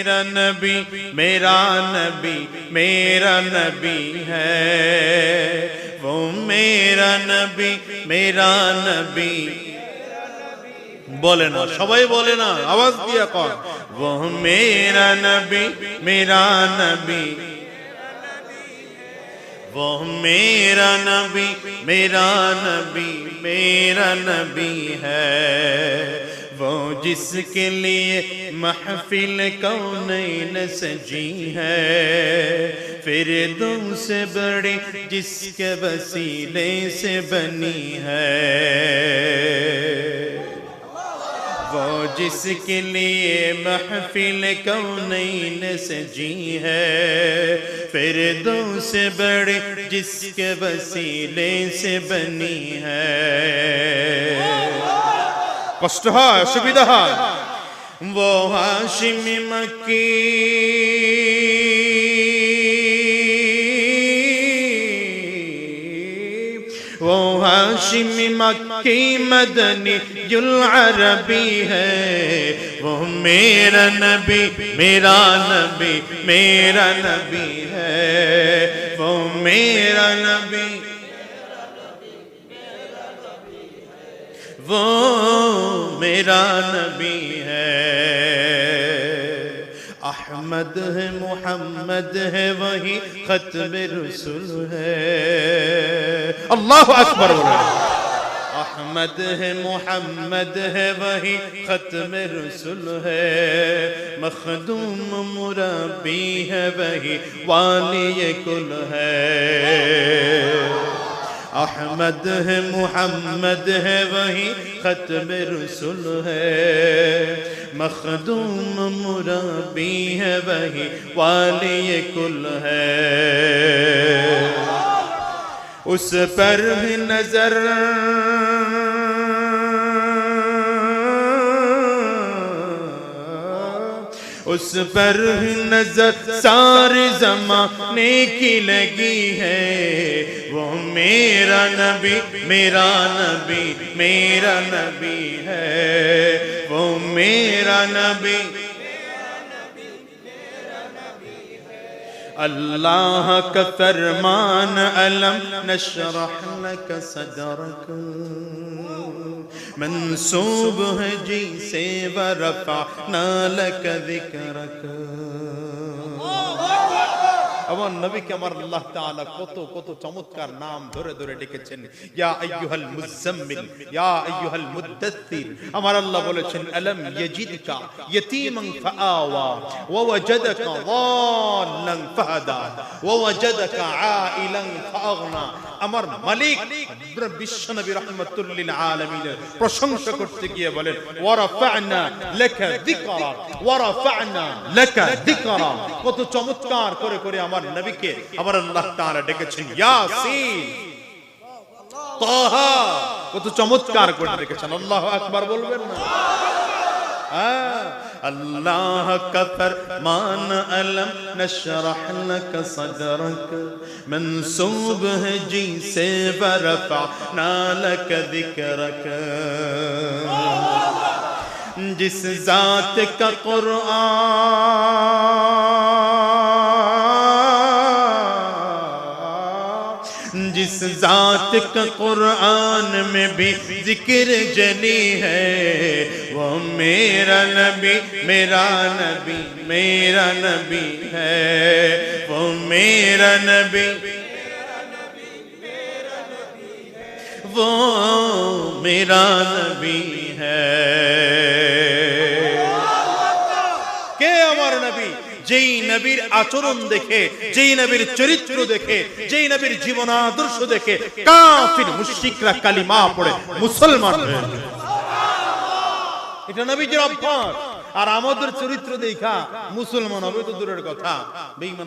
मेरा नबी मेरा नबी मेरा नबी है, वो मेरा नबी मेरा नबी। बोले ना सबाई बोले ना आवाज दिया कौन, वो मेरा नबी मेरा नबी, वो मेरा नबी मेरा नबी मेरा नबी है, वो जिसके लिए महफिल कौनैन सजी है, फिर तुमसे बड़ी जिसके वसीले से बनी है, वो जिसके लिए महफिल कौनैन सजी है, फिर तुमसे बड़ी जिसके वसीले से बनी है। कष्ट है असुविधा है, वो हाशिमी मक्की, वो हाशिमी मक्की मदनी युल अरबी है, वो मेरा नबी मेरा नबी मेरा नबी है, वो मेरा नबी वो मेरा नबी है। अहमद है मोहम्मद है वही खत्म रसूल है, अल्लाह अकबर। अहमद है मोहम्मद है वही खत्म रसूल है, मखदूम मुरब्बी है वही वाली कुल है। अहमद है मोहम्मद है वही खत्म रसूल है, मखदूम मुरब्बी है वही वाली कुल है। उस पर भी नजर उस पर भी नजर सारे ज़माने की लगी है, वो मेरा नबी मेरा नबी मेरा नबी है, वो मेरा नबी अल्लाह का फरमान अलम नशरह लक सदरक, मंसूब है जी से वरफ़अना लक ज़िक्रक। আমার নবীকে আমার আল্লাহ তাআলা কত কত চমৎকার নাম ধরে ধরে ডেকেছেন, ইয়া আইয়ুহাল মুযাম্মিল ইয়া আইয়ুহাল মুদ্দাথির। আমার আল্লাহ বলেছেন আলম ইয়াজিদকা ইয়াতীমান ফাআওয়া ওয়া ওয়াজাদাকা যাল্লান ফাহাদা ওয়া ওয়াজাদাকা আইলান ফাআগনা। আমার মালিক বিশ্বনবী রাহমাতুল লিল আলামিনের প্রশংসা করতে গিয়ে বলেন ওয়া রাফা'না লাকা যিকরা ওয়া রাফা'না লাকা যিকরা। কত চমৎকার করে করে আমার নবীকে আমার আল্লাহ তাআলা ডেকেছেন ইয়াসিন তাহা, কত চমৎকার করে ডেকেছেন। আল্লাহু আকবার বলবেন না? अल्लाह का फरमान अलम नशरह लक सदरक, मंसूब है जी से वरफ़अना लक ज़िक्रक। जिस जात का जिस जात का कुरान में भी जिक्र जली है, वो मेरा नबी मेरा नबी मेरा नबी है, वो मेरा नबी वो मेरा नबी है। के আমার নবী? যেই নবীর আচরণ দেখে, যেই নবীর চরিত্র দেখে, যেই নবীর জীবন আদর্শ দেখে কাফির মুশরিকরা কালিমা পড়ে মুসলমান হয়ে যায়। এটা নবীর অভ্যাস। আর আমাদের চরিত্র দেখা মুসলমান হবে তো দূরের কথা, বেঈমান